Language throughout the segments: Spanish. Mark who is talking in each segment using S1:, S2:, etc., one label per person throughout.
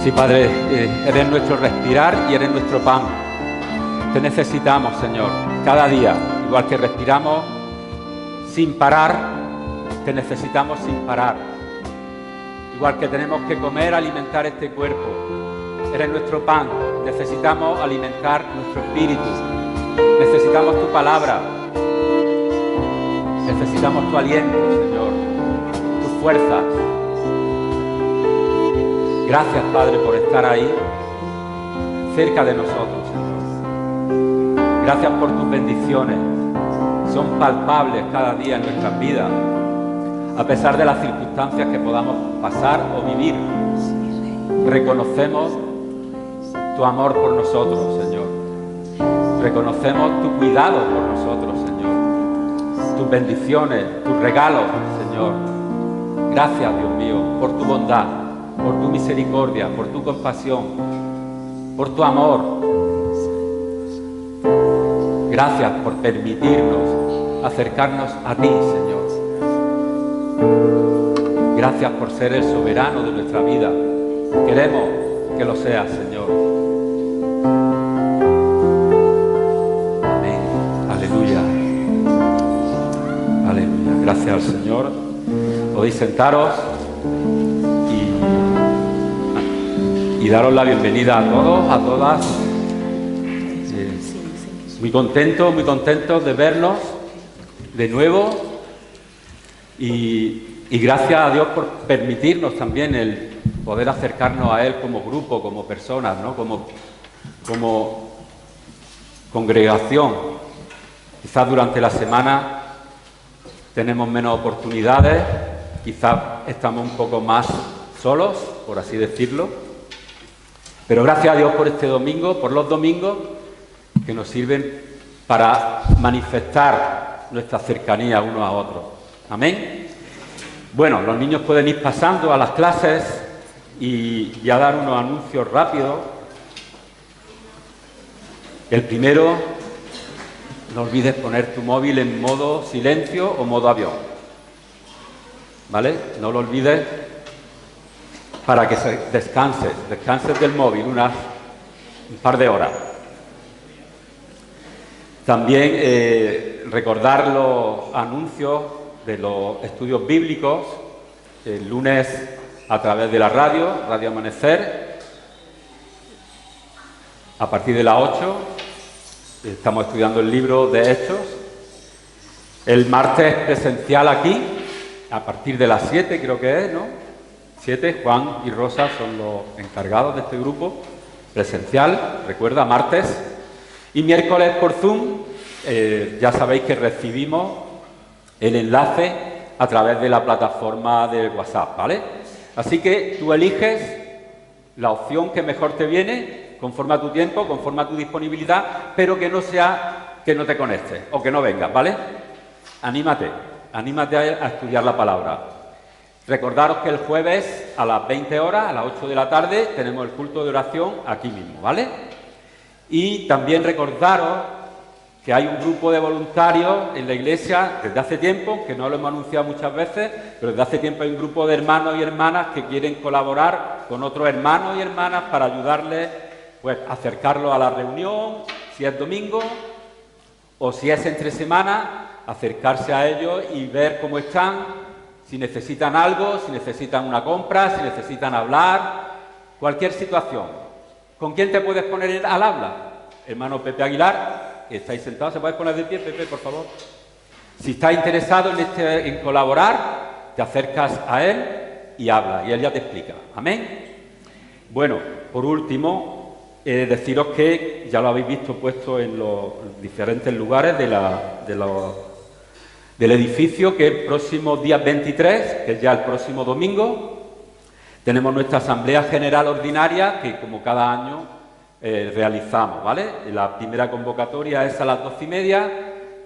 S1: Sí, Padre, eres nuestro respirar y eres nuestro pan. Te necesitamos, Señor, cada día, igual que respiramos sin parar, te necesitamos sin parar. Igual que tenemos que comer, alimentar este cuerpo. Eres nuestro pan, necesitamos alimentar nuestro espíritu. Necesitamos tu palabra. Necesitamos tu aliento, Señor, tus fuerzas. Gracias, Padre, por estar ahí, cerca de nosotros, Señor. Gracias por tus bendiciones. Son palpables cada día en nuestras vidas, a pesar de las circunstancias que podamos pasar o vivir. Reconocemos tu amor por nosotros, Señor. Reconocemos tu cuidado por nosotros, Señor. Tus bendiciones, tus regalos, Señor. Gracias, Dios mío, por tu bondad, por tu misericordia, por tu compasión, por tu amor. Gracias por permitirnos acercarnos a ti, Señor. Gracias por ser el soberano de nuestra vida. Queremos que lo seas, Señor. Amén. Aleluya. Aleluya. Gracias al Señor. Podéis sentaros y daros la bienvenida a todos, a todas. Muy contentos de vernos de nuevo y gracias a Dios por permitirnos también el poder acercarnos a Él como grupo, como personas, ¿no? como congregación. Quizás durante la semana tenemos menos oportunidades, quizás estamos un poco más solos, por así decirlo. Pero gracias a Dios por este domingo, por los domingos que nos sirven para manifestar nuestra cercanía unos a otros. Amén. Bueno, los niños pueden ir pasando a las clases y a dar unos anuncios rápidos. El primero, no olvides poner tu móvil en modo silencio o modo avión. ¿Vale? No lo olvides, para que descanses del móvil un par de horas. También recordar los anuncios de los estudios bíblicos, el lunes a través de la radio Amanecer, a partir de las 8, estamos estudiando el libro de Hechos. El martes presencial aquí, a partir de las 7 creo que es, ¿no? 7, Juan y Rosa son los encargados de este grupo, presencial, recuerda, martes. Y miércoles por Zoom, ya sabéis que recibimos el enlace a través de la plataforma de WhatsApp, ¿vale? Así que tú eliges la opción que mejor te viene, conforme a tu tiempo, conforme a tu disponibilidad, pero que no sea que no te conectes o que no vengas, ¿vale? Anímate a estudiar la palabra. Recordaros que el jueves a las 20 horas, a las 8 de la tarde, tenemos el culto de oración aquí mismo, ¿vale? Y también recordaros que hay un grupo de voluntarios en la iglesia desde hace tiempo, que no lo hemos anunciado muchas veces, pero desde hace tiempo hay un grupo de hermanos y hermanas que quieren colaborar con otros hermanos y hermanas para ayudarles, pues, a acercarlos a la reunión, si es domingo, o si es entre semana, acercarse a ellos y ver cómo están, si necesitan algo, si necesitan una compra, si necesitan hablar, cualquier situación. ¿Con quién te puedes poner al habla? Hermano Pepe Aguilar, que estáis sentados, ¿se puede poner de pie, Pepe, por favor? Si estás interesado en colaborar, te acercas a él y habla, y él ya te explica. ¿Amén? Bueno, por último, deciros que ya lo habéis visto puesto en los diferentes lugares del edificio, que el próximo día 23, que es ya el próximo domingo, tenemos nuestra Asamblea General Ordinaria, que como cada año realizamos, ¿vale? La primera convocatoria es a las 12:30,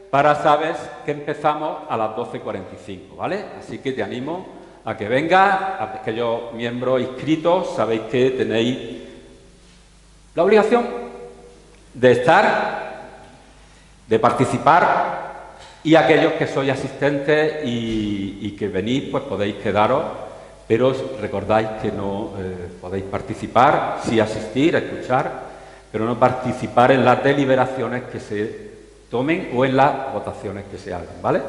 S1: para, sabes, que empezamos a las 12:45, ¿vale? Así que te animo a que vengas, a aquellos miembros inscritos, sabéis que tenéis la obligación de estar, de participar, y aquellos que sois asistentes y que venís, pues podéis quedaros pero recordáis que no podéis participar, sí asistir, escuchar, pero no participar en las deliberaciones que se tomen o en las votaciones que se hagan, ¿vale?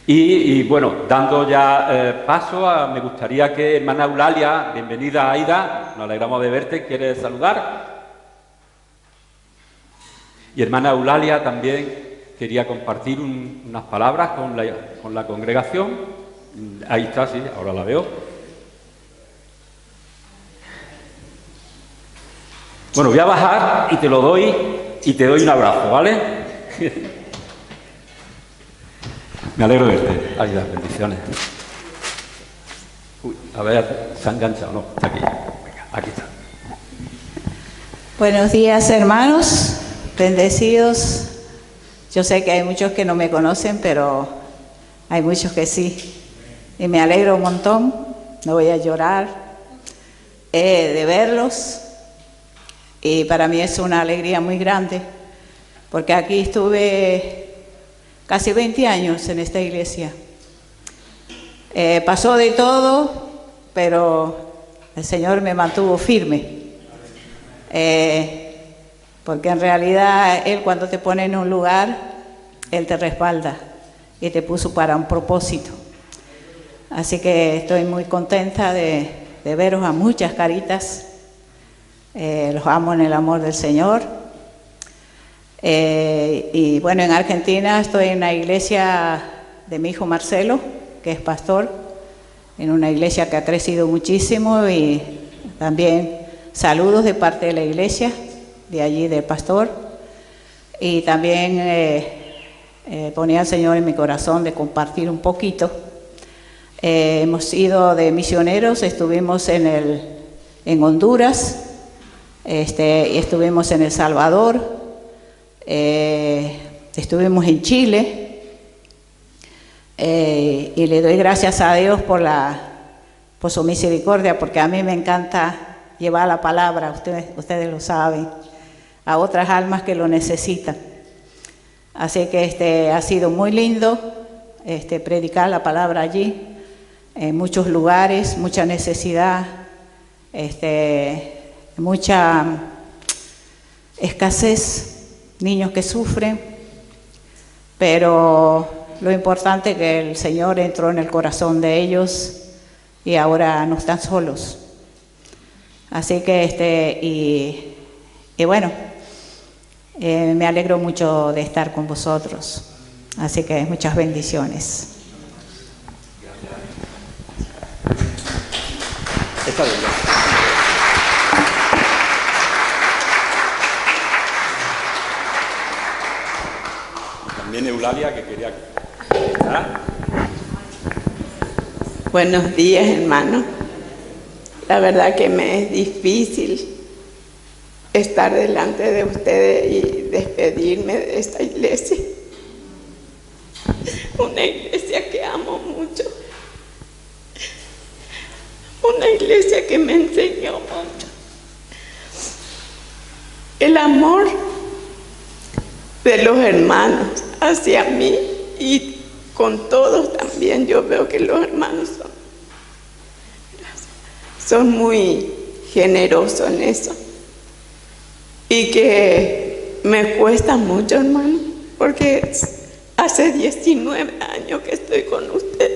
S1: Y bueno, dando ya paso, me gustaría que hermana Eulalia, bienvenida Aida, nos alegramos de verte, ¿quiere saludar? Y hermana Eulalia también quería compartir unas palabras con la congregación. Ahí está, sí, ahora la veo. Bueno, voy a bajar y te lo doy y te doy un abrazo, ¿vale? Me alegro de verte. Aida, bendiciones. Uy, a ver, se ha enganchado, no, está aquí. Venga, aquí está.
S2: Buenos días, hermanos, bendecidos. Yo sé que hay muchos que no me conocen, pero hay muchos que sí. Y me alegro un montón, no voy a llorar de verlos. Y para mí es una alegría muy grande, porque aquí estuve casi 20 años en esta iglesia. Pasó de todo, pero el Señor me mantuvo firme. Porque en realidad Él, cuando te pone en un lugar, Él te respalda y te puso para un propósito. Así que estoy muy contenta de veros a muchas caritas. Los amo en el amor del Señor. Y bueno, en Argentina estoy en la iglesia de mi hijo Marcelo, que es pastor, en una iglesia que ha crecido muchísimo, y también saludos de parte de la iglesia, de allí del pastor. Y también ponía al Señor en mi corazón de compartir un poquito. Hemos ido de misioneros, estuvimos en Honduras, y estuvimos en El Salvador, estuvimos en Chile, y le doy gracias a Dios por su misericordia, porque a mí me encanta llevar la palabra, ustedes lo saben, a otras almas que lo necesitan. Así que ha sido muy lindo predicar la palabra allí, en muchos lugares, mucha necesidad, mucha escasez, niños que sufren, pero lo importante es que el Señor entró en el corazón de ellos y ahora no están solos. Así que y bueno, me alegro mucho de estar con vosotros. Así que muchas bendiciones.
S1: Está bien. También Eulalia, que quería...
S3: Buenos días, hermano. La verdad que me es difícil estar delante de ustedes y despedirme de esta iglesia. Una iglesia que amo mucho. Una iglesia que me enseñó mucho. El amor de los hermanos hacia mí y con todos también. Yo veo que los hermanos son muy generosos en eso. Y que me cuesta mucho, hermano, porque hace 19 años que estoy con usted.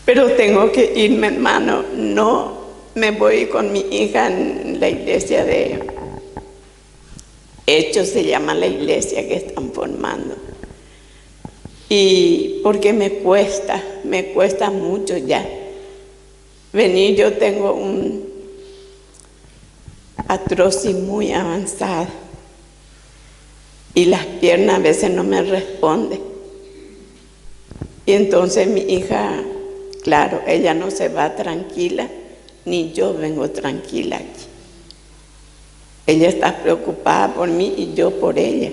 S3: Pero tengo que irme, hermano. No me voy con mi hija en la iglesia de Hechos, se llama la iglesia que están formando. Y porque me cuesta mucho ya venir. Yo tengo un artrosis muy avanzada y las piernas a veces no me responden. Y entonces mi hija, claro, ella no se va tranquila, ni yo vengo tranquila aquí. Ella está preocupada por mí y yo por ella,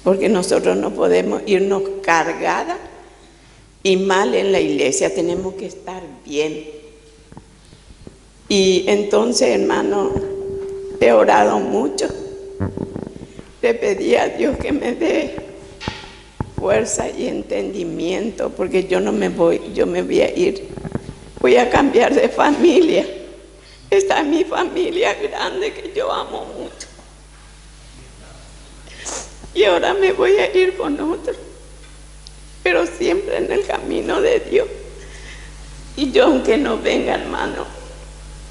S3: porque nosotros no podemos irnos cargadas y mal en la iglesia, tenemos que estar bien. Y entonces, hermano, he orado mucho, le pedí a Dios que me dé fuerza y entendimiento, porque yo me voy a ir, voy a cambiar de familia. Esta es mi familia grande que yo amo mucho. Y ahora me voy a ir con otro, pero siempre en el camino de Dios. Y yo, aunque no venga, hermano,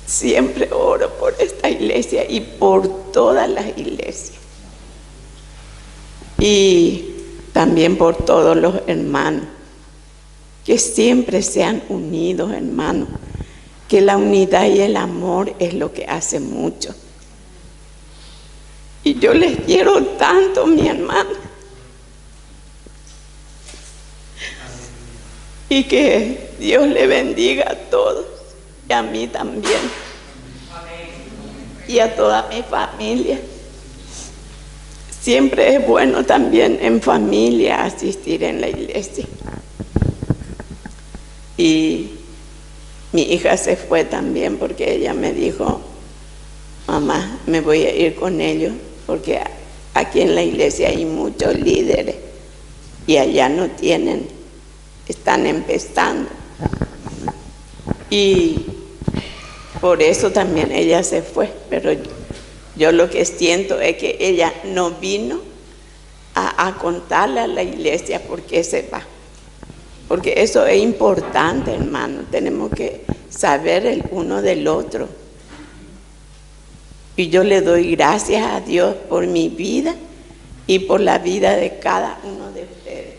S3: siempre oro por esta iglesia y por todas las iglesias. Y también por todos los hermanos, que siempre sean unidos, hermanos, que la unidad y el amor es lo que hace mucho. Y yo les quiero tanto, mi hermano. Y que Dios le bendiga a todos, y a mí también, y a toda mi familia. Siempre es bueno también en familia asistir en la iglesia. Y mi hija se fue también porque ella me dijo: mamá, me voy a ir con ellos porque aquí en la iglesia hay muchos líderes y allá no tienen, están empezando. Y por eso también ella se fue, pero yo lo que siento es que ella no vino a contarle a la iglesia por qué se va. Porque eso es importante, hermano. Tenemos que saber el uno del otro. Y yo le doy gracias a Dios por mi vida y por la vida de cada uno de ustedes.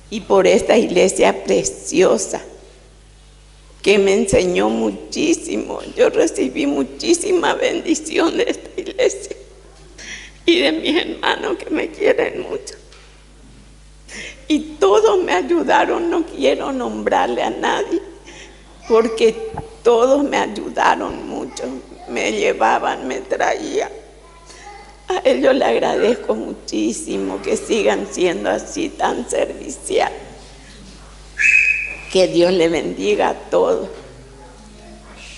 S3: Y por esta iglesia preciosa que me enseñó muchísimo. Yo recibí muchísima bendición de esta iglesia y de mis hermanos que me quieren mucho. Y todos me ayudaron, no quiero nombrarle a nadie, porque todos me ayudaron mucho, me llevaban, me traían. A ellos les agradezco muchísimo que sigan siendo así tan servicial. Que Dios le bendiga a todos.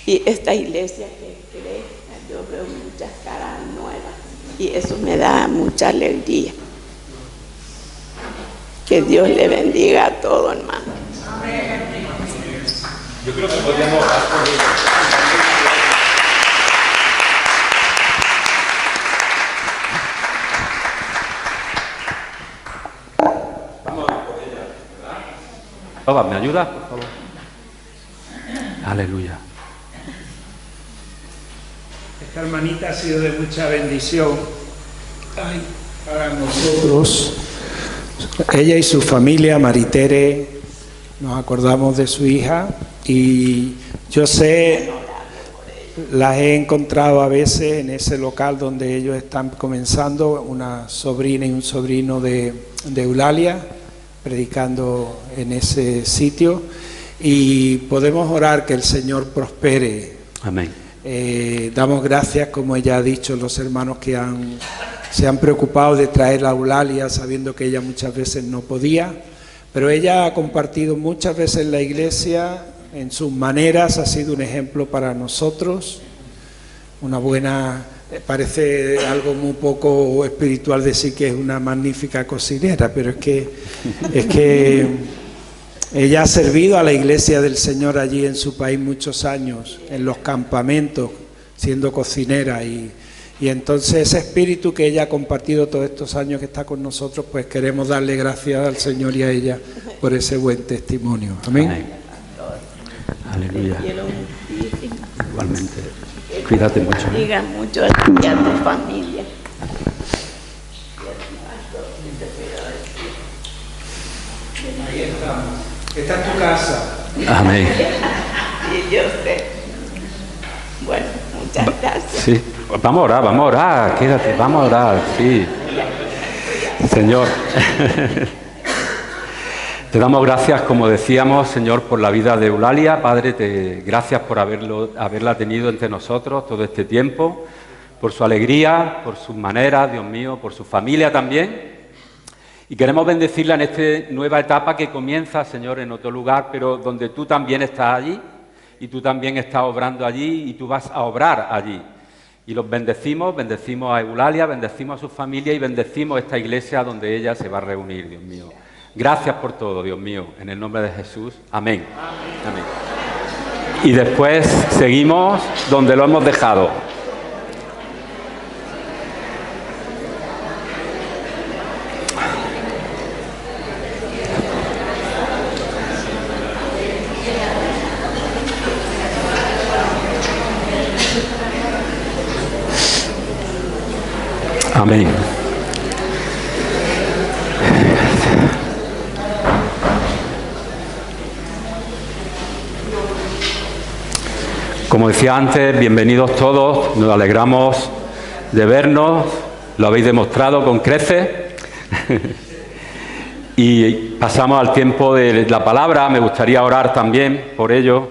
S3: Y esta iglesia que crezca, yo veo muchas caras nuevas y eso me da mucha alegría. Que Dios le bendiga a todos, hermano.
S1: Yo creo que podríamos orar por ella. Vamos a orar por ella, ¿verdad? Toba, ¿me ayudas, por favor? Aleluya.
S4: Esta hermanita ha sido de mucha bendición para nosotros. Ella y su familia, Maritere, nos acordamos de su hija y yo sé, las he encontrado a veces en ese local donde ellos están comenzando, una sobrina y un sobrino de Eulalia, predicando en ese sitio, y podemos orar que el Señor prospere.
S1: Amén.
S4: Damos gracias, como ella ha dicho, los hermanos que se han preocupado de traer a Eulalia, sabiendo que ella muchas veces no podía, pero ella ha compartido muchas veces en la iglesia, en sus maneras, ha sido un ejemplo para nosotros, una buena, parece algo muy poco espiritual decir que es una magnífica cocinera, pero es que ella ha servido a la iglesia del Señor allí en su país muchos años, en los campamentos, siendo cocinera, y entonces ese espíritu que ella ha compartido todos estos años que está con nosotros, pues queremos darle gracias al Señor y a ella por ese buen testimonio. Amén.
S1: Amén. Aleluya. Igualmente. Cuídate mucho.
S3: Diga mucho a ti y a tu familia.
S4: Ahí estamos. Esta es tu casa.
S1: Amén.
S3: Y yo sé. Bueno, muchas gracias.
S1: Sí. Vamos a orar, quédate, vamos a orar, sí. Señor, te damos gracias, como decíamos, Señor, por la vida de Eulalia. Padre, gracias por haberla tenido entre nosotros todo este tiempo, por su alegría, por sus maneras, Dios mío, por su familia también. Y queremos bendecirla en esta nueva etapa que comienza, Señor, en otro lugar, pero donde tú también estás allí, y tú también estás obrando allí, y tú vas a obrar allí. Y los bendecimos a Eulalia, bendecimos a su familia y bendecimos esta iglesia donde ella se va a reunir, Dios mío. Gracias por todo, Dios mío, en el nombre de Jesús. Amén. Amén. Y después seguimos donde lo hemos dejado. Amén. Como decía antes, bienvenidos todos, nos alegramos de vernos, lo habéis demostrado con creces. Y pasamos al tiempo de la palabra. Me gustaría orar también por ello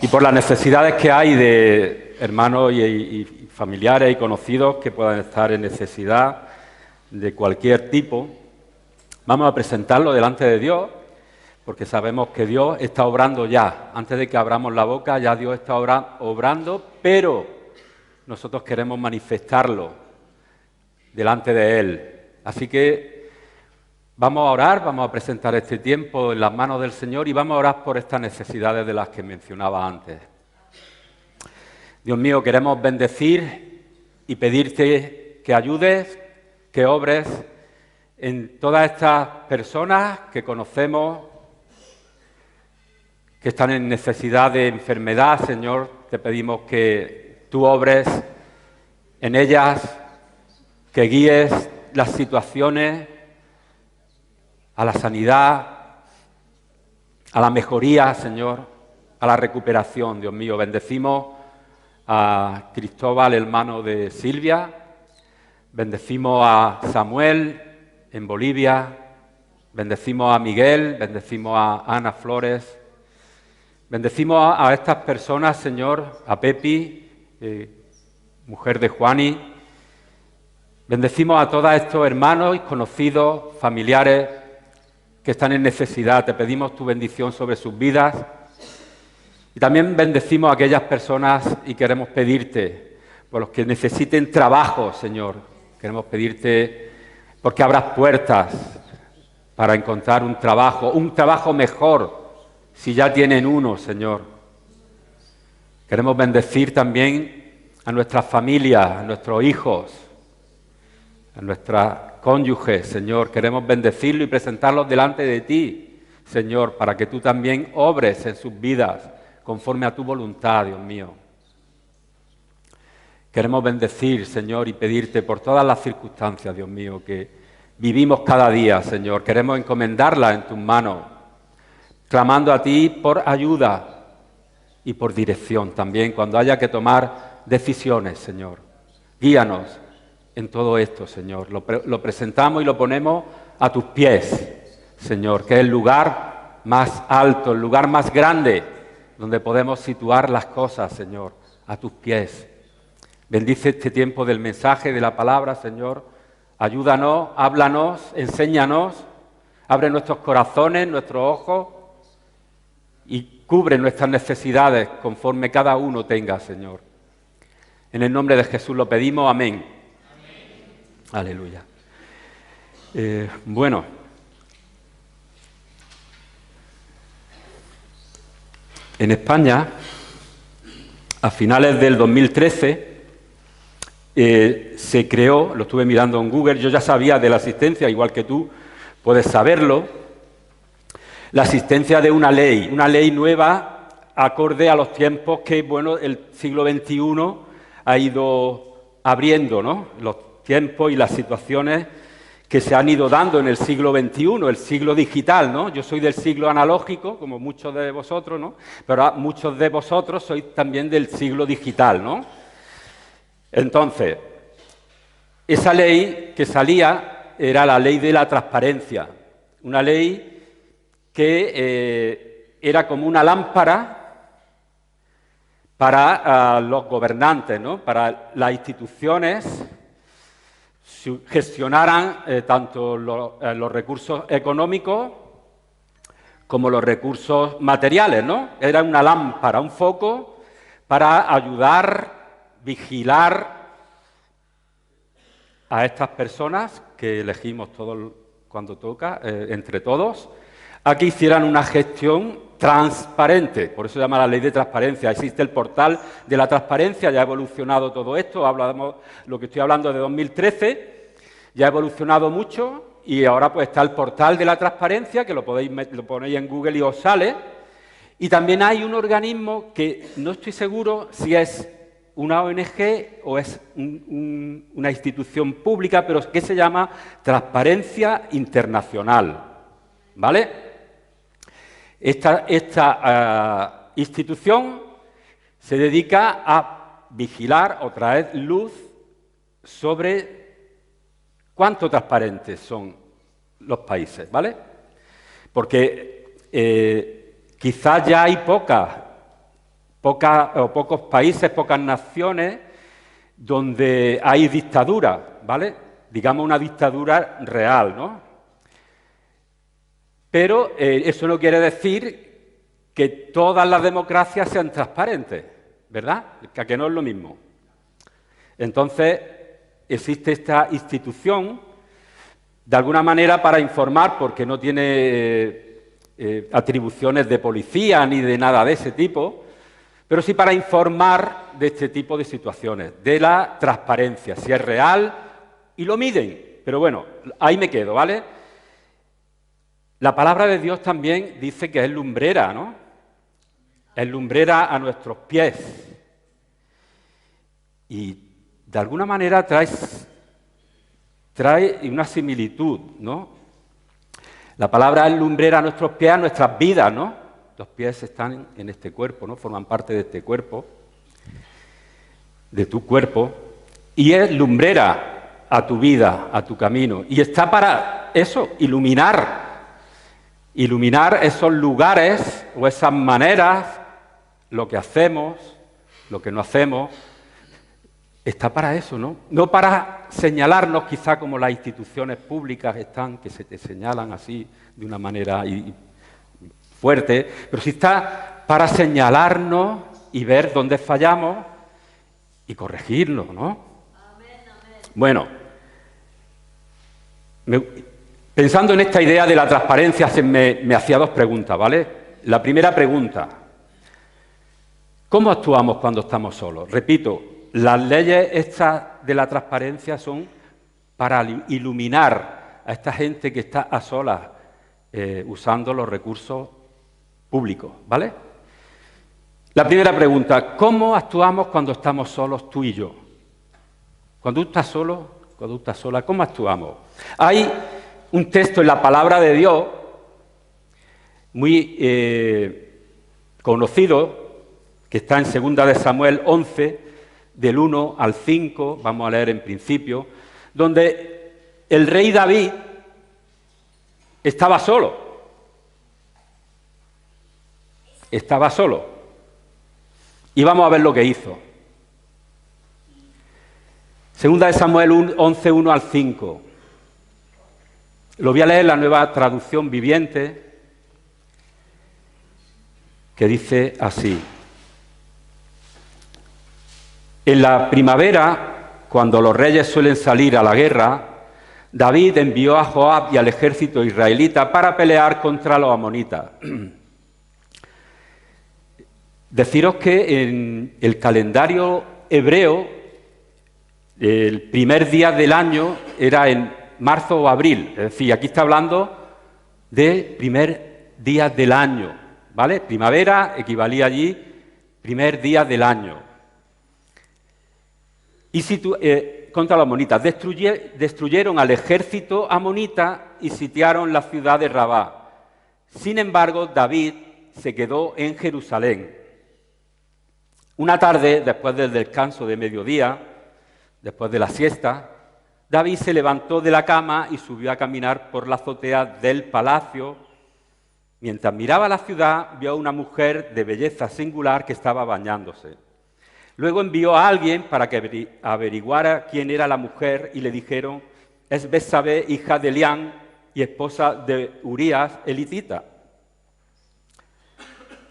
S1: y por las necesidades que hay de hermanos y familiares y conocidos que puedan estar en necesidad de cualquier tipo. Vamos a presentarlo delante de Dios, porque sabemos que Dios está obrando ya. Antes de que abramos la boca, ya Dios está obrando, pero nosotros queremos manifestarlo delante de Él. Así que vamos a orar, vamos a presentar este tiempo en las manos del Señor y vamos a orar por estas necesidades de las que mencionaba antes. Dios mío, queremos bendecir y pedirte que ayudes, que obres en todas estas personas que conocemos, que están en necesidad de enfermedad. Señor, te pedimos que tú obres en ellas, que guíes las situaciones a la sanidad, a la mejoría, Señor, a la recuperación. Dios mío, bendecimos a Cristóbal, hermano de Silvia, bendecimos a Samuel en Bolivia, bendecimos a Miguel, bendecimos a Ana Flores, bendecimos a estas personas, Señor, a Pepi, mujer de Juani, bendecimos a todos estos hermanos y conocidos, familiares que están en necesidad. Te pedimos tu bendición sobre sus vidas y también bendecimos a aquellas personas y queremos pedirte por los que necesiten trabajo, Señor. Queremos pedirte porque abras puertas para encontrar un trabajo mejor si ya tienen uno, Señor. Queremos bendecir también a nuestras familias, a nuestros hijos, a nuestras cónyuges, Señor. Queremos bendecirlos y presentarlos delante de ti, Señor, para que tú también obres en sus vidas conforme a tu voluntad, Dios mío. Queremos bendecir, Señor, y pedirte por todas las circunstancias, Dios mío, que vivimos cada día, Señor. Queremos encomendarlas en tus manos, clamando a ti por ayuda y por dirección también cuando haya que tomar decisiones, Señor. Guíanos en todo esto, Señor. Lo presentamos y lo ponemos a tus pies, Señor, que es el lugar más alto, el lugar más grande donde podemos situar las cosas, Señor, a tus pies. Bendice este tiempo del mensaje, de la palabra, Señor. Ayúdanos, háblanos, enséñanos, abre nuestros corazones, nuestros ojos y cubre nuestras necesidades conforme cada uno tenga, Señor. En el nombre de Jesús lo pedimos, amén. Aleluya. Bueno, en España, a finales del 2013, se creó, lo estuve mirando en Google, yo ya sabía de la existencia, igual que tú puedes saberlo, la existencia de una ley nueva acorde a los tiempos que, bueno, el siglo XXI ha ido abriendo, ¿no? Los tiempos y las situaciones que se han ido dando en el siglo XXI, el siglo digital, ¿no? Yo soy del siglo analógico, como muchos de vosotros, ¿no? Pero muchos de vosotros sois también del siglo digital, ¿no? Entonces, esa ley que salía era la ley de la transparencia, una ley que era como una lámpara para los gobernantes, ¿no? Para las instituciones gestionaran tanto los recursos económicos como los recursos materiales, ¿no? Era una lámpara, un foco para ayudar, vigilar a estas personas que elegimos todos cuando toca, entre todos, a que hicieran una gestión transparente. Por eso se llama la ley de transparencia. Existe el portal de la transparencia, ya ha evolucionado todo esto. Hablamos, lo que estoy hablando de 2013, ya ha evolucionado mucho y ahora pues está el portal de la transparencia, que lo ponéis en Google y os sale. Y también hay un organismo que no estoy seguro si es una ONG o es una institución pública, pero que se llama Transparencia Internacional, ¿vale? Esta institución se dedica a vigilar o traer luz sobre cuánto transparentes son los países, ¿vale? Porque quizás ya hay pocos países, pocas naciones donde hay dictadura, ¿vale? Digamos una dictadura real, ¿no? Pero eso no quiere decir que todas las democracias sean transparentes, ¿verdad? Que no es lo mismo. Entonces, existe esta institución, de alguna manera, para informar, porque no tiene atribuciones de policía ni de nada de ese tipo, pero sí para informar de este tipo de situaciones, de la transparencia, si es real, y lo miden. Pero bueno, ahí me quedo, ¿vale? La palabra de Dios también dice que es lumbrera, ¿no? Es lumbrera a nuestros pies. Y de alguna manera trae una similitud, ¿no? La palabra es lumbrera a nuestros pies, a nuestras vidas, ¿no? Los pies están en este cuerpo, ¿no? Forman parte de este cuerpo, de tu cuerpo, y es lumbrera a tu vida, a tu camino. Y está para eso, iluminar esos lugares o esas maneras, lo que hacemos, lo que no hacemos, está para eso, ¿no? No para señalarnos quizá como las instituciones públicas están, que se te señalan así de una manera fuerte, pero sí está para señalarnos y ver dónde fallamos y corregirlo, ¿no? Bueno, pensando en esta idea de la transparencia, me hacía dos preguntas, ¿vale? La primera pregunta, ¿cómo actuamos cuando estamos solos? Repito, las leyes estas de la transparencia son para iluminar a esta gente que está a solas usando los recursos públicos, ¿vale? La primera pregunta, ¿cómo actuamos cuando estamos solos tú y yo? Cuando tú estás solo, cuando tú estás sola, ¿cómo actuamos? Hay un texto en la palabra de Dios muy conocido, que está en 2 de Samuel 11, del 1 al 5, vamos a leer en principio, donde el rey David estaba solo. Estaba solo. Y vamos a ver lo que hizo. 2 de Samuel 11, 1 al 5. Lo voy a leer en la Nueva Traducción Viviente, que dice así. En la primavera, cuando los reyes suelen salir a la guerra, David envió a Joab y al ejército israelita para pelear contra los amonitas. Deciros que en el calendario hebreo, el primer día del año era en marzo o abril. Es decir, aquí está hablando de primer día del año, ¿vale? Primavera equivalía allí primer día del año. Y contra los amonitas, destruyeron al ejército amonita y sitiaron la ciudad de Rabá. Sin embargo, David se quedó en Jerusalén. Una tarde, después del descanso de mediodía, después de la siesta, David se levantó de la cama y subió a caminar por la azotea del palacio. Mientras miraba la ciudad, vio a una mujer de belleza singular que estaba bañándose. Luego envió a alguien para que averiguara quién era la mujer y le dijeron, es Betsabé, hija de Elián y esposa de Urías, elitita.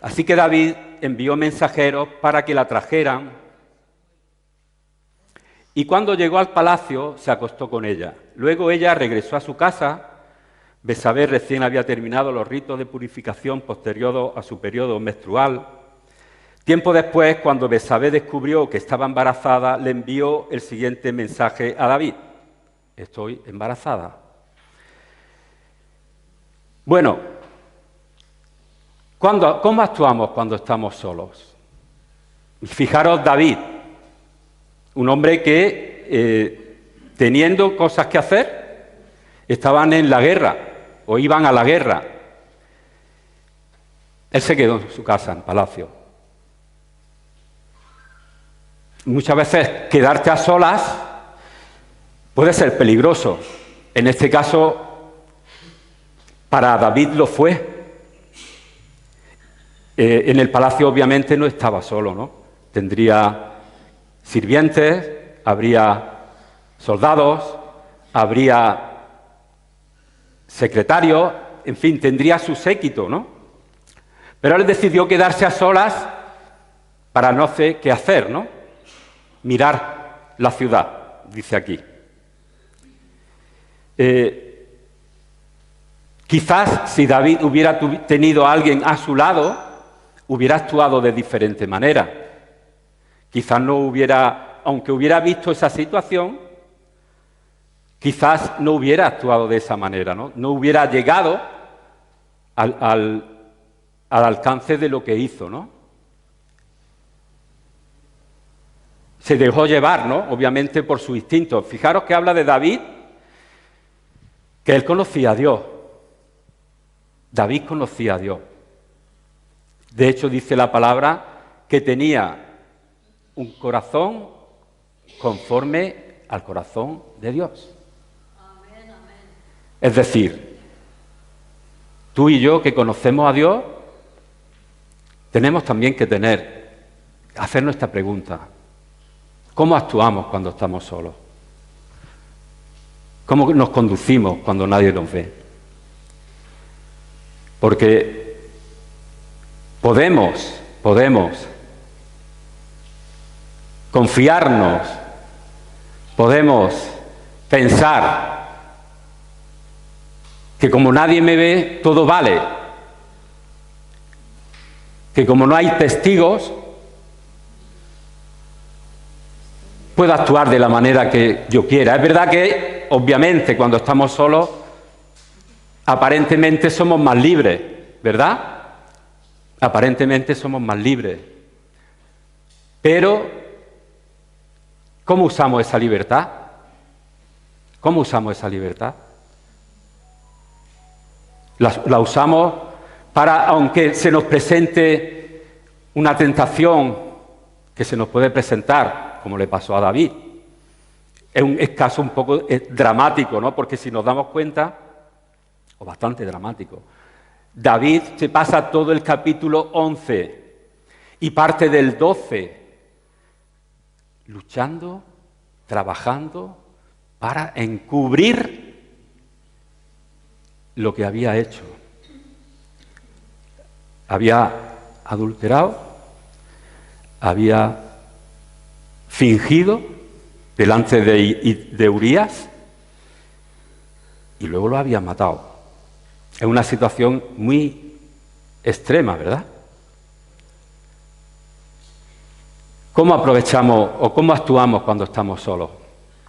S1: Así que David envió mensajeros para que la trajeran y cuando llegó al palacio se acostó con ella. Luego ella regresó a su casa, Betsabé recién había terminado los ritos de purificación posterior a su periodo menstrual. Tiempo después, cuando Betsabé descubrió que estaba embarazada, le envió el siguiente mensaje a David: estoy embarazada. Bueno, ¿cómo actuamos cuando estamos solos? Fijaros, David, un hombre que, teniendo cosas que hacer, estaban en la guerra o iban a la guerra. Él se quedó en su casa, en palacio. Muchas veces quedarte a solas puede ser peligroso. En este caso, para David lo fue. En el palacio obviamente no estaba solo, ¿no? Tendría sirvientes, habría soldados, habría secretarios, en fin, tendría su séquito, ¿no? Pero él decidió quedarse a solas para no sé qué hacer, ¿no? Mirar la ciudad, dice aquí. Quizás si David hubiera tenido a alguien a su lado, hubiera actuado de diferente manera. Quizás no hubiera, aunque hubiera visto esa situación, quizás no hubiera actuado de esa manera, ¿no? No hubiera llegado al alcance de lo que hizo, ¿no? Se dejó llevar, ¿no? Obviamente por su instinto. Fijaros que habla de David, que él conocía a Dios. David conocía a Dios. De hecho, dice la palabra que tenía un corazón conforme al corazón de Dios. Amén, amén. Es decir, tú y yo que conocemos a Dios, tenemos también que hacernos esta pregunta: ¿cómo actuamos cuando estamos solos? ¿Cómo nos conducimos cuando nadie nos ve? Porque podemos confiarnos, podemos pensar que como nadie me ve, todo vale, que como no hay testigos, puedo actuar de la manera que yo quiera. Es verdad que, obviamente, cuando estamos solos, aparentemente somos más libres, ¿verdad? Aparentemente somos más libres. Pero, ¿cómo usamos esa libertad? ¿Cómo usamos esa libertad? La usamos para, aunque se nos presente una tentación que se nos puede presentar, como le pasó a David. Es caso un poco dramático, ¿no? Porque si nos damos cuenta, o bastante dramático, David se pasa todo el capítulo 11 y parte del 12 luchando, trabajando para encubrir lo que había hecho. Había adulterado, había fingido delante de Urías y luego lo había matado. Es una situación muy extrema, ¿verdad? ¿Cómo aprovechamos o cómo actuamos cuando estamos solos?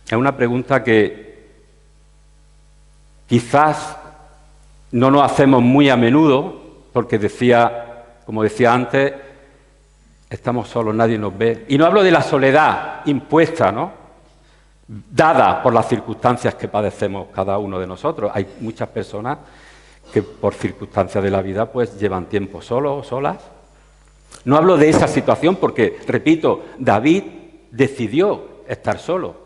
S1: Es una pregunta que quizás no nos hacemos muy a menudo, porque como decía antes, estamos solos, nadie nos ve. Y no hablo de la soledad impuesta, ¿no? Dada por las circunstancias que padecemos cada uno de nosotros. Hay muchas personas que por circunstancias de la vida pues llevan tiempo solos o solas. No hablo de esa situación porque, repito, David decidió estar solo.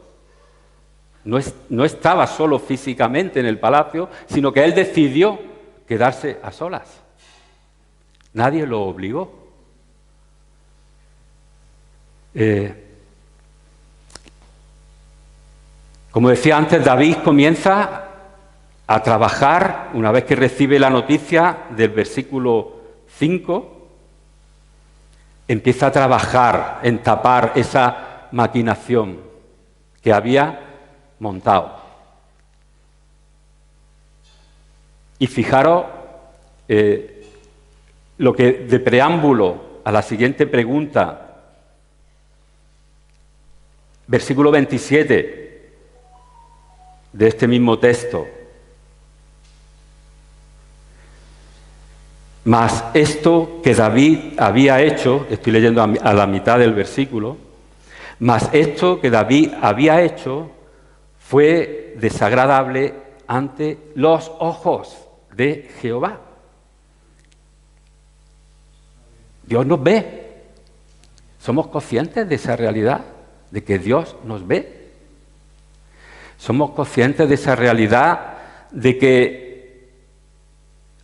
S1: No estaba solo físicamente en el palacio, sino que él decidió quedarse a solas. Nadie lo obligó. Como decía antes, David comienza a trabajar una vez que recibe la noticia del versículo 5. Empieza a trabajar en tapar esa maquinación que había montado. Y fijaros lo que de preámbulo a la siguiente pregunta, versículo 27 de este mismo texto. Mas esto que David había hecho, estoy leyendo a la mitad del versículo, mas esto que David había hecho fue desagradable ante los ojos de Jehová. Dios nos ve. ¿Somos conscientes de esa realidad? De que Dios nos ve. ¿Somos conscientes de esa realidad de que,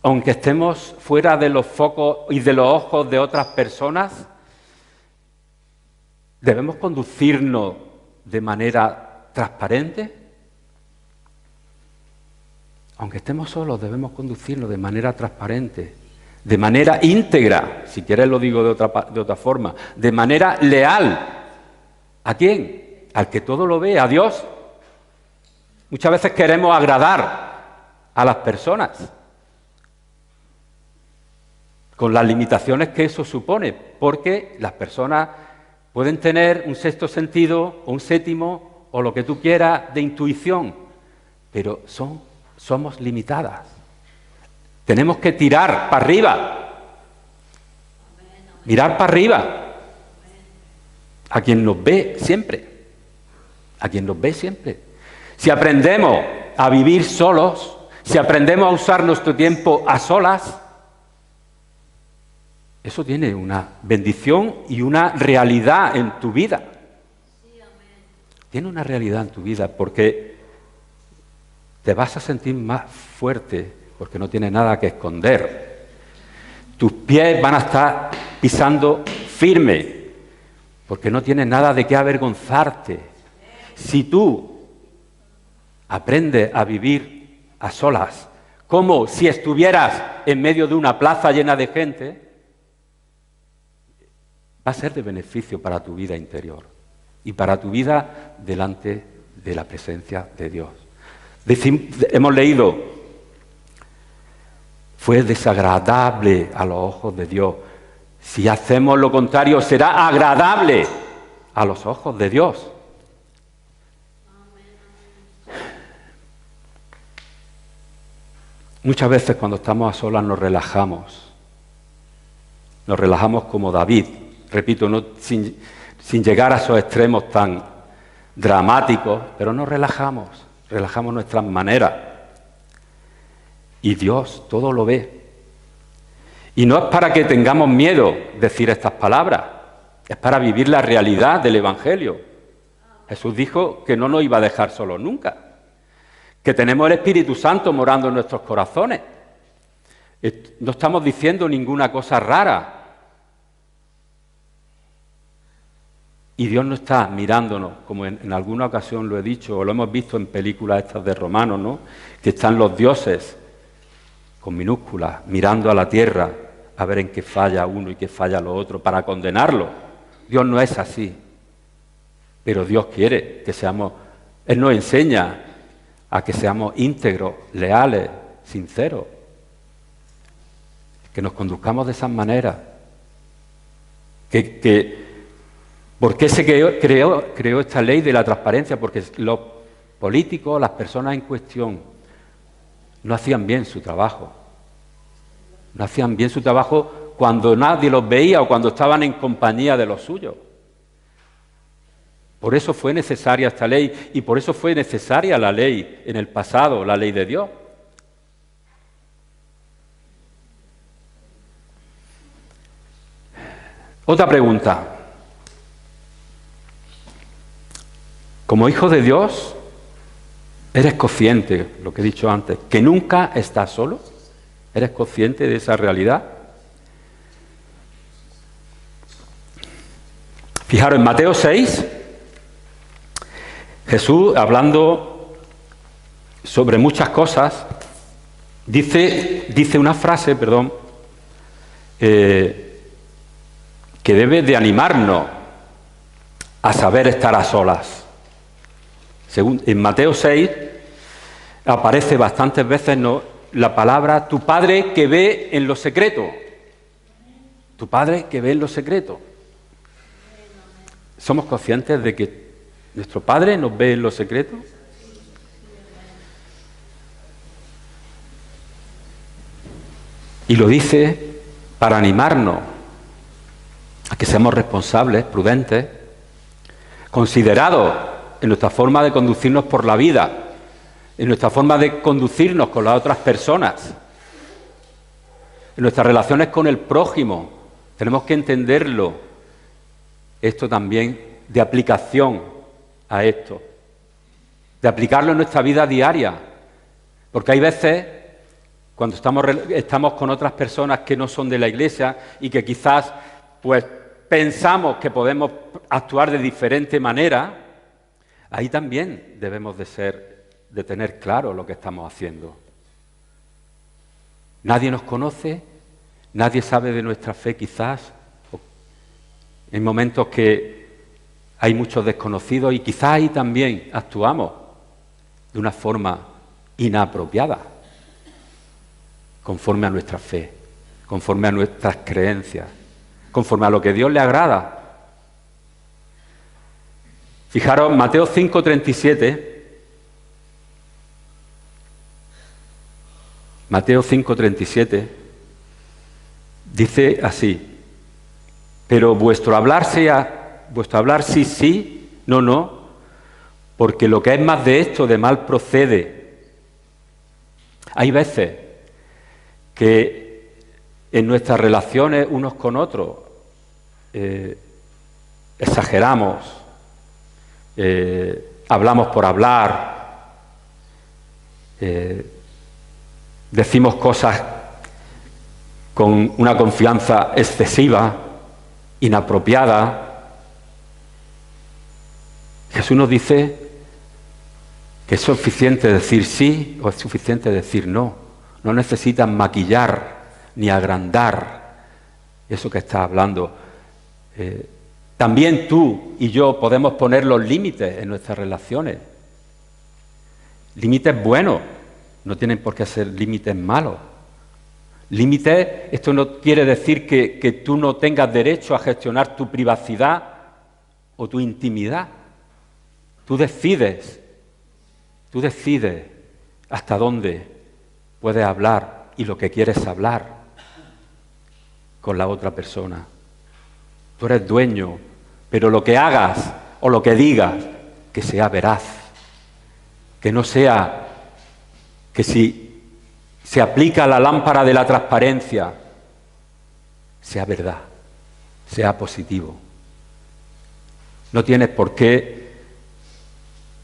S1: aunque estemos fuera de los focos y de los ojos de otras personas, debemos conducirnos de manera transparente? Aunque estemos solos, debemos conducirnos de manera transparente, de manera íntegra, si quieres lo digo de otra forma, de manera leal. ¿A quién? Al que todo lo ve, a Dios. Muchas veces queremos agradar a las personas, con las limitaciones que eso supone, porque las personas pueden tener un sexto sentido, o un séptimo, o lo que tú quieras, de intuición, pero somos limitadas. Tenemos que tirar para arriba, mirar para arriba, a quien nos ve siempre, a quien nos ve siempre. Si aprendemos a vivir solos, si aprendemos a usar nuestro tiempo a solas, eso tiene una bendición y una realidad en tu vida. Tiene una realidad en tu vida porque te vas a sentir más fuerte porque no tienes nada que esconder. Tus pies van a estar pisando firme porque no tienes nada de qué avergonzarte. Si tú aprendes a vivir a solas, como si estuvieras en medio de una plaza llena de gente, va a ser de beneficio para tu vida interior y para tu vida delante de la presencia de Dios. Hemos leído, fue desagradable a los ojos de Dios. Si hacemos lo contrario, será agradable a los ojos de Dios. Muchas veces cuando estamos a solas nos relajamos como David. Repito, no, sin llegar a esos extremos tan dramáticos, pero nos relajamos nuestras maneras. Y Dios todo lo ve. Y no es para que tengamos miedo decir estas palabras, es para vivir la realidad del Evangelio. Jesús dijo que no nos iba a dejar solos nunca, que tenemos el Espíritu Santo morando en nuestros corazones. No estamos diciendo ninguna cosa rara. Y Dios no está mirándonos, como en alguna ocasión lo he dicho, o lo hemos visto en películas estas de Romanos, ¿no? Que están los dioses, con minúsculas, mirando a la tierra, a ver en qué falla uno y qué falla lo otro, para condenarlo. Dios no es así. Pero Dios quiere que seamos... Él nos enseña a que seamos íntegros, leales, sinceros. Que nos conduzcamos de esa manera. ¿Por qué se creó esta ley de la transparencia? Porque los políticos, las personas en cuestión, no hacían bien su trabajo. No hacían bien su trabajo cuando nadie los veía o cuando estaban en compañía de los suyos. Por eso fue necesaria esta ley y por eso fue necesaria la ley en el pasado, la ley de Dios. Otra pregunta. Como hijo de Dios, ¿eres consciente, lo que he dicho antes, que nunca estás solo? ¿Eres consciente de esa realidad? Fijaros, en Mateo 6, Jesús, hablando sobre muchas cosas, dice una frase, que debe de animarnos a saber estar a solas. En Mateo 6 aparece bastantes veces, la palabra tu Padre que ve en lo secreto. Tu Padre que ve en lo secreto. ¿Somos conscientes de que nuestro Padre nos ve en lo secreto? Y lo dice para animarnos a que seamos responsables, prudentes, considerados en nuestra forma de conducirnos por la vida, en nuestra forma de conducirnos con las otras personas, en nuestras relaciones con el prójimo. Tenemos que entenderlo, esto también, de aplicación a esto, de aplicarlo en nuestra vida diaria, porque hay veces cuando estamos con otras personas que no son de la Iglesia y que quizás pues pensamos que podemos actuar de diferente manera, ahí también debemos de tener claro lo que estamos haciendo. Nadie nos conoce, nadie sabe de nuestra fe quizás. En momentos que hay muchos desconocidos y quizás ahí también actuamos de una forma inapropiada, conforme a nuestra fe, conforme a nuestras creencias, conforme a lo que Dios le agrada. Fijaros, Mateo 5:37. Mateo 5:37 dice así: pero vuestro hablar sí, sí, no, no, porque lo que es más de esto, de mal procede. Hay veces que en nuestras relaciones unos con otros exageramos, hablamos por hablar, decimos cosas con una confianza excesiva, inapropiada. Jesús nos dice que es suficiente decir sí o es suficiente decir no. No necesitas maquillar ni agrandar eso que estás hablando. También tú y yo podemos poner los límites en nuestras relaciones. Límites buenos, no tienen por qué ser límites malos. Límites, esto no quiere decir que tú no tengas derecho a gestionar tu privacidad o tu intimidad. Tú decides hasta dónde puedes hablar y lo que quieres hablar con la otra persona. Tú eres dueño, pero lo que hagas o lo que digas, que sea veraz, que no sea que si se aplica la lámpara de la transparencia, sea verdad, sea positivo. No tienes por qué,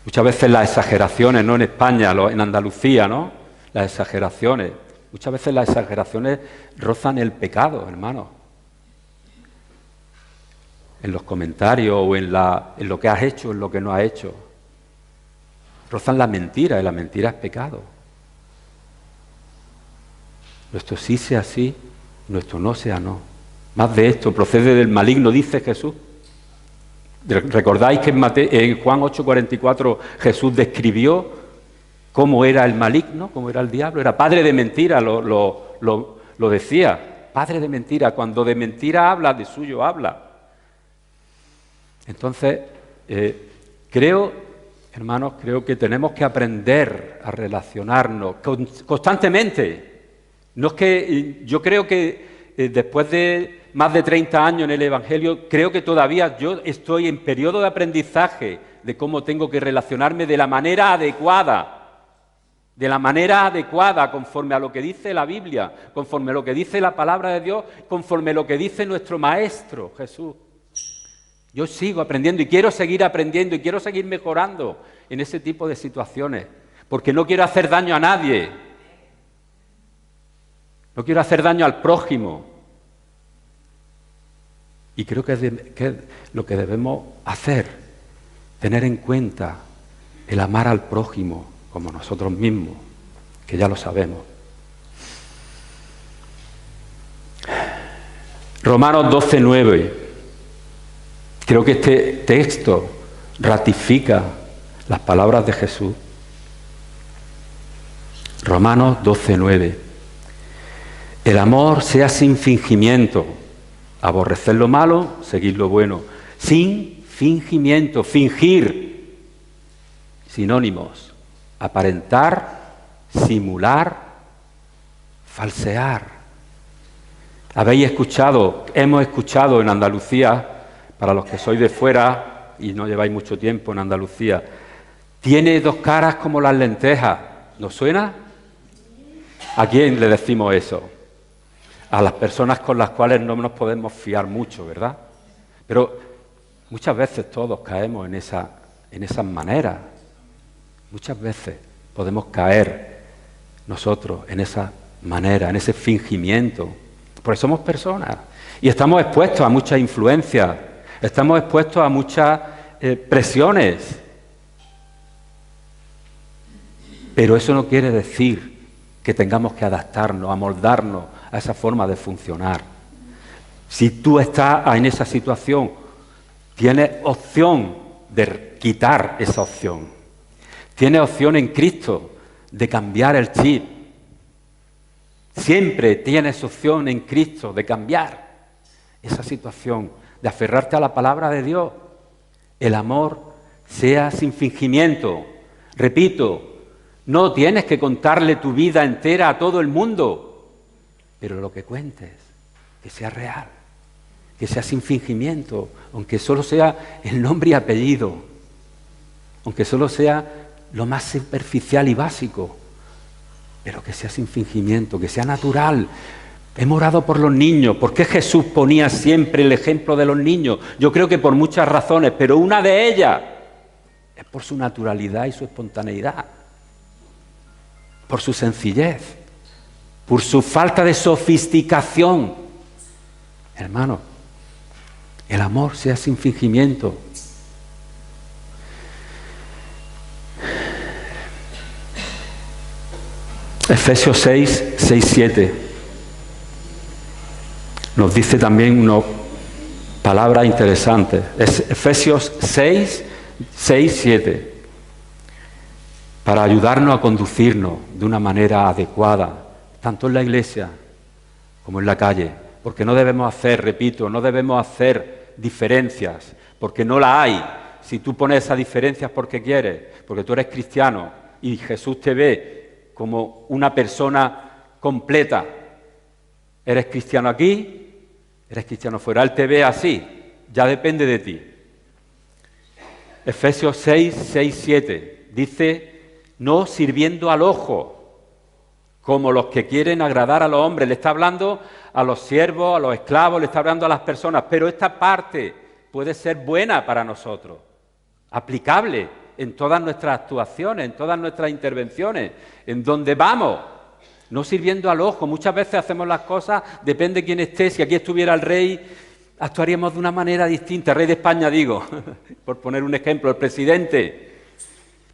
S1: muchas veces las exageraciones, no en España, en Andalucía, ¿no? Las exageraciones, muchas veces las exageraciones rozan el pecado, hermano. En los comentarios o en lo que has hecho, en lo que no has hecho. Rozan la mentira y la mentira es pecado. Nuestro sí sea sí, nuestro no sea no. Más de esto procede del maligno, dice Jesús. ¿Recordáis que en Juan 8:44 Jesús describió cómo era el maligno, cómo era el diablo? Era padre de mentira, lo decía. Padre de mentira, cuando de mentira habla, de suyo habla. Entonces, hermanos, creo que tenemos que aprender a relacionarnos constantemente. No es que yo creo que después de más de 30 años en el Evangelio, creo que todavía yo estoy en periodo de aprendizaje de cómo tengo que relacionarme de la manera adecuada, conforme a lo que dice la Biblia, conforme a lo que dice la palabra de Dios, conforme a lo que dice nuestro Maestro, Jesús. Yo sigo aprendiendo y quiero seguir aprendiendo y quiero seguir mejorando en ese tipo de situaciones, porque no quiero hacer daño a nadie, no quiero hacer daño al prójimo. Y creo que es lo que debemos hacer, tener en cuenta el amar al prójimo como nosotros mismos, que ya lo sabemos. Romanos 12:9. Creo que este texto ratifica las palabras de Jesús. Romanos 12:9. El amor sea sin fingimiento. Aborrecer lo malo, seguir lo bueno. Sin fingimiento, fingir. Sinónimos. Aparentar, simular, falsear. Hemos escuchado en Andalucía, para los que sois de fuera y no lleváis mucho tiempo en Andalucía, tiene dos caras como las lentejas. ¿Nos suena? ¿A quién le decimos eso? A las personas con las cuales no nos podemos fiar mucho, ¿verdad? Pero muchas veces todos caemos en esas maneras. Muchas veces podemos caer nosotros en esa manera, en ese fingimiento. Porque somos personas y estamos expuestos a muchas influencias, estamos expuestos a muchas presiones. Pero eso no quiere decir que tengamos que adaptarnos, amoldarnos a esa forma de funcionar. Si tú estás en esa situación, tienes opción de quitar esa opción. Tienes opción en Cristo de cambiar el chip. Siempre tienes opción en Cristo de cambiar esa situación, de aferrarte a la palabra de Dios. El amor sea sin fingimiento. Repito, no tienes que contarle tu vida entera a todo el mundo, pero lo que cuentes, que sea real, que sea sin fingimiento, aunque solo sea el nombre y apellido, aunque solo sea lo más superficial y básico, pero que sea sin fingimiento, que sea natural. Hemos orado por los niños. ¿Por qué Jesús ponía siempre el ejemplo de los niños? Yo creo que por muchas razones, pero una de ellas es por su naturalidad y su espontaneidad, por su sencillez, por su falta de sofisticación. Hermano, el amor sea sin fingimiento. Efesios 6:7 nos dice también una palabra interesante. Es Efesios 6:7, para ayudarnos a conducirnos de una manera adecuada, tanto en la iglesia como en la calle, porque no debemos hacer diferencias, porque no la hay. Si tú pones esas diferencias porque quieres, porque tú eres cristiano y Jesús te ve como una persona completa. Eres cristiano aquí, eres cristiano fuera. Él te ve así, ya depende de ti. Efesios 6:7 dice, no sirviendo al ojo, como los que quieren agradar a los hombres. Le está hablando a los siervos, a los esclavos, le está hablando a las personas. Pero esta parte puede ser buena para nosotros, aplicable en todas nuestras actuaciones, en todas nuestras intervenciones, en donde vamos, no sirviendo al ojo. Muchas veces hacemos las cosas, depende de quién esté. Si aquí estuviera el rey, actuaríamos de una manera distinta. El rey de España, digo, por poner un ejemplo, el presidente,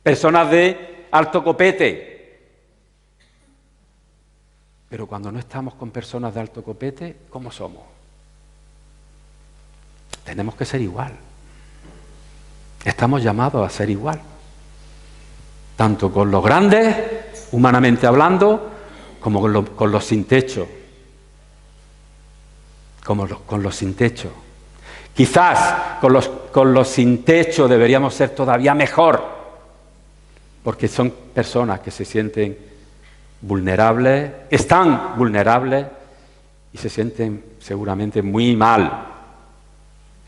S1: personas de alto copete. Pero cuando no estamos con personas de alto copete, ¿cómo somos? Tenemos que ser igual. Estamos llamados a ser igual, tanto con los grandes, humanamente hablando, como con los sin techo. Con los sin techo. Quizás con los sin techo deberíamos ser todavía mejor, porque son personas que se sienten vulnerables, están vulnerables y se sienten seguramente muy mal.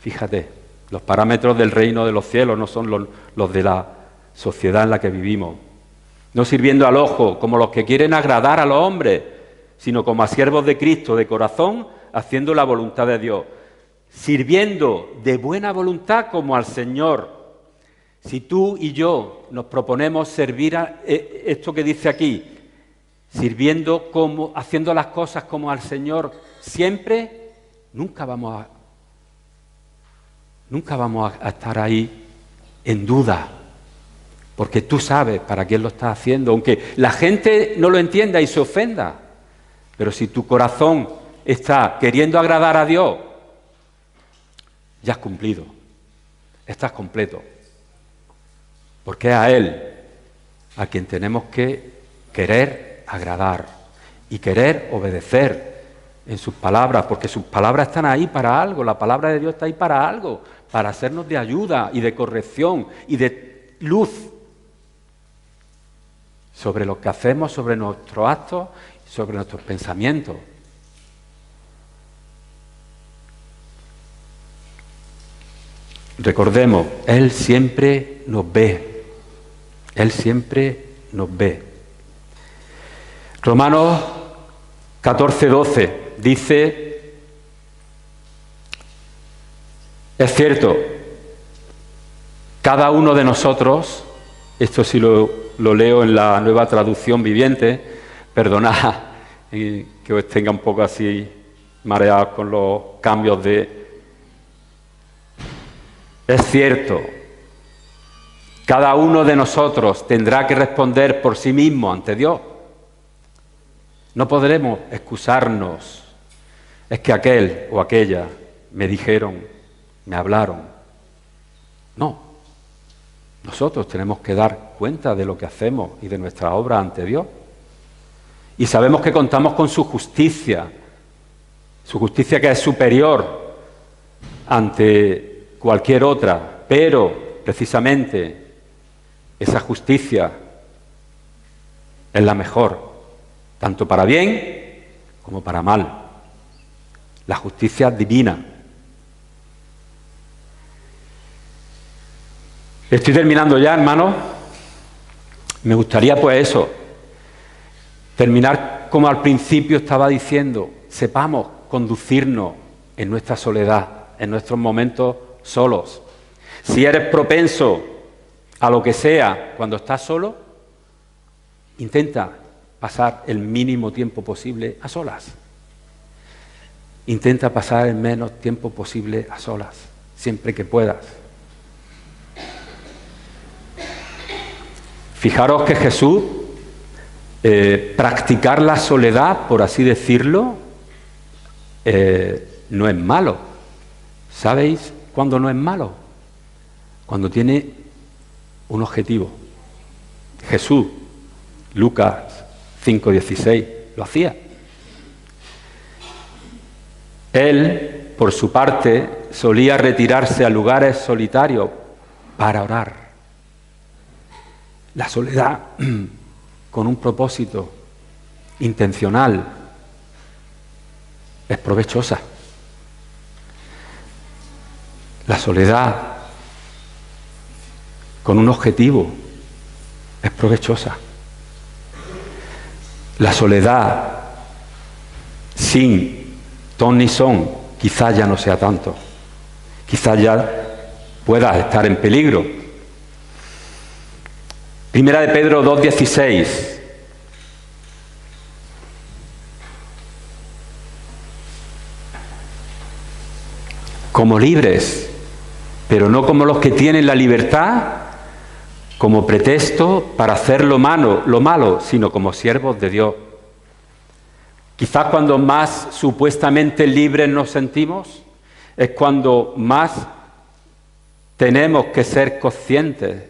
S1: Fíjate. Los parámetros del reino de los cielos no son los de la sociedad en la que vivimos. No sirviendo al ojo como los que quieren agradar a los hombres, sino como a siervos de Cristo de corazón, haciendo la voluntad de Dios. Sirviendo de buena voluntad como al Señor. Si tú y yo nos proponemos servir a esto que dice aquí, sirviendo como, haciendo las cosas como al Señor siempre, nunca vamos a estar ahí en duda, porque tú sabes para quién lo estás haciendo, aunque la gente no lo entienda y se ofenda, pero si tu corazón está queriendo agradar a Dios, ya has cumplido, estás completo, porque es a Él a quien tenemos que querer agradar y querer obedecer en sus palabras, porque sus palabras están ahí para algo, la palabra de Dios está ahí para algo, para hacernos de ayuda y de corrección y de luz sobre lo que hacemos, sobre nuestros actos, sobre nuestros pensamientos. Recordemos, Él siempre nos ve. Él siempre nos ve. Romanos 14:12 dice, es cierto, cada uno de nosotros, esto sí lo leo en la Nueva Traducción Viviente, perdonad que os tenga un poco así mareados con los cambios de... Es cierto, cada uno de nosotros tendrá que responder por sí mismo ante Dios. No podremos excusarnos. Es que aquel o aquella me dijeron, me hablaron. No. Nosotros tenemos que dar cuenta de lo que hacemos y de nuestra obra ante Dios. Y sabemos que contamos con su justicia que es superior ante cualquier otra, pero precisamente esa justicia es la mejor, tanto para bien como para mal. La justicia divina. Estoy terminando ya, hermanos. Me gustaría pues eso, terminar como al principio estaba diciendo, sepamos conducirnos en nuestra soledad, en nuestros momentos solos. Si eres propenso a lo que sea cuando estás solo, intenta pasar el mínimo tiempo posible a solas. Intenta pasar el menos tiempo posible a solas, siempre que puedas. Fijaros que Jesús, practicar la soledad, por así decirlo, no es malo. ¿Sabéis cuándo no es malo? Cuando tiene un objetivo. Jesús, Lucas 5:16, lo hacía. Él, por su parte, solía retirarse a lugares solitarios para orar. La soledad con un propósito intencional es provechosa. La soledad con un objetivo es provechosa. La soledad sin ton ni son quizás ya no sea tanto. Quizás ya puedas estar en peligro. Primera de Pedro 2:16. Como libres, pero no como los que tienen la libertad como pretexto para hacer lo malo, sino como siervos de Dios. Quizás cuando más supuestamente libres nos sentimos, es cuando más tenemos que ser conscientes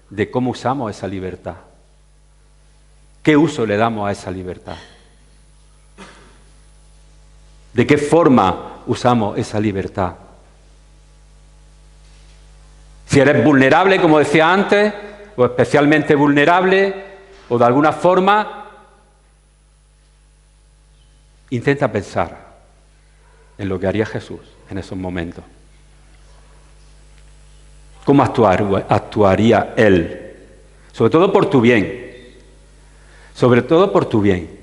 S1: de cómo usamos esa libertad. ¿Qué uso le damos a esa libertad? ¿De qué forma usamos esa libertad? Si eres vulnerable, como decía antes, o especialmente vulnerable, o de alguna forma, intenta pensar en lo que haría Jesús en esos momentos. ¿Cómo actuaría Él? Sobre todo por tu bien. Sobre todo por tu bien.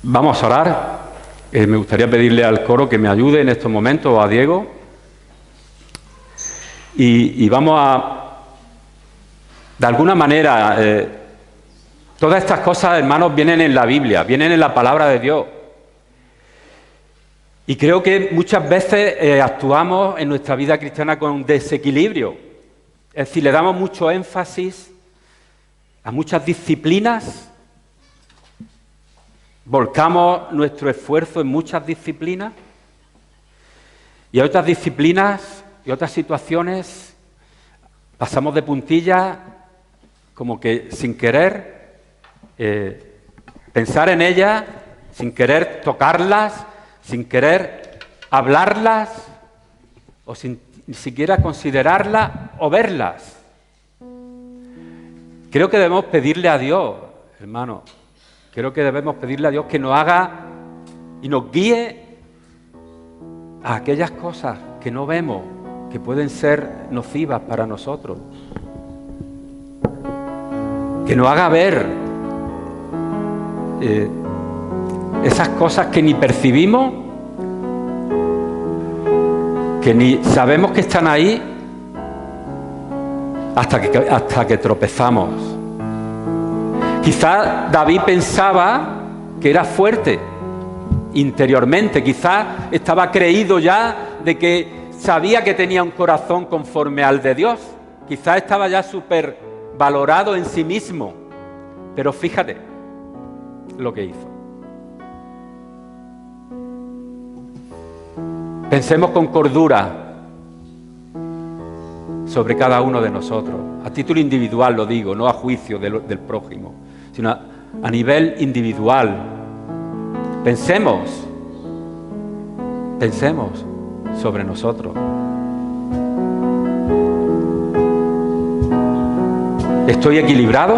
S1: Vamos a orar. Me gustaría pedirle al coro que me ayude en estos momentos, o a Diego. Y vamos a, de alguna manera, todas estas cosas, hermanos, vienen en la Biblia, vienen en la palabra de Dios. Y creo que muchas veces actuamos en nuestra vida cristiana con desequilibrio. Es decir, le damos mucho énfasis a muchas disciplinas, volcamos nuestro esfuerzo en muchas disciplinas, y a otras disciplinas y otras situaciones pasamos de puntillas como que sin querer pensar en ellas, sin querer tocarlas, sin querer hablarlas o sin ni siquiera considerarlas o verlas. Creo que debemos pedirle a Dios, hermano, creo que debemos pedirle a Dios que nos haga y nos guíe a aquellas cosas que no vemos, que pueden ser nocivas para nosotros. Que nos haga ver esas cosas que ni percibimos, que ni sabemos que están ahí hasta que tropezamos. Quizás David pensaba que era fuerte interiormente, quizás estaba creído ya de que sabía que tenía un corazón conforme al de Dios, quizás estaba ya súper valorado en sí mismo, pero fíjate lo que hizo. Pensemos con cordura sobre cada uno de nosotros, a título individual lo digo, no a juicio del prójimo, sino a nivel individual. Pensemos sobre nosotros. ¿Estoy equilibrado?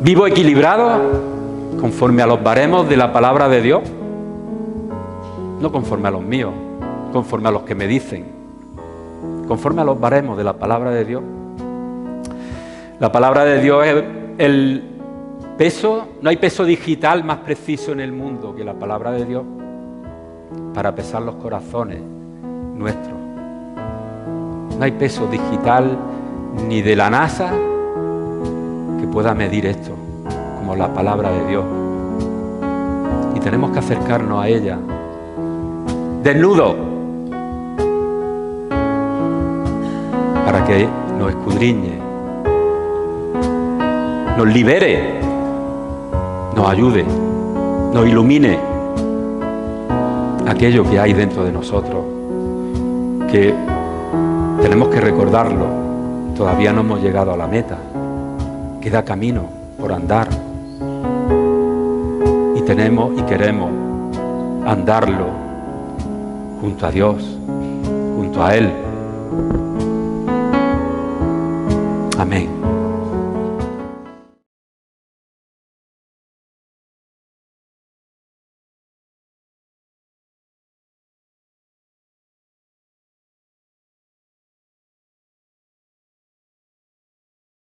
S1: ¿Vivo equilibrado conforme a los baremos de la palabra de Dios? No conforme a los míos, conforme a los que me dicen, conforme a los baremos de la palabra de Dios. La palabra de Dios es el peso, no hay peso digital más preciso en el mundo que la palabra de Dios para pesar los corazones nuestros. No hay peso digital ni de la NASA que pueda medir esto, como la palabra de Dios. Y tenemos que acercarnos a ella, desnudo, para que nos escudriñe, nos libere, nos ayude, nos ilumine aquello que hay dentro de nosotros, que tenemos que recordarlo. Todavía no hemos llegado a la meta, queda camino por andar y tenemos y queremos andarlo junto a Dios, junto a Él. Amén.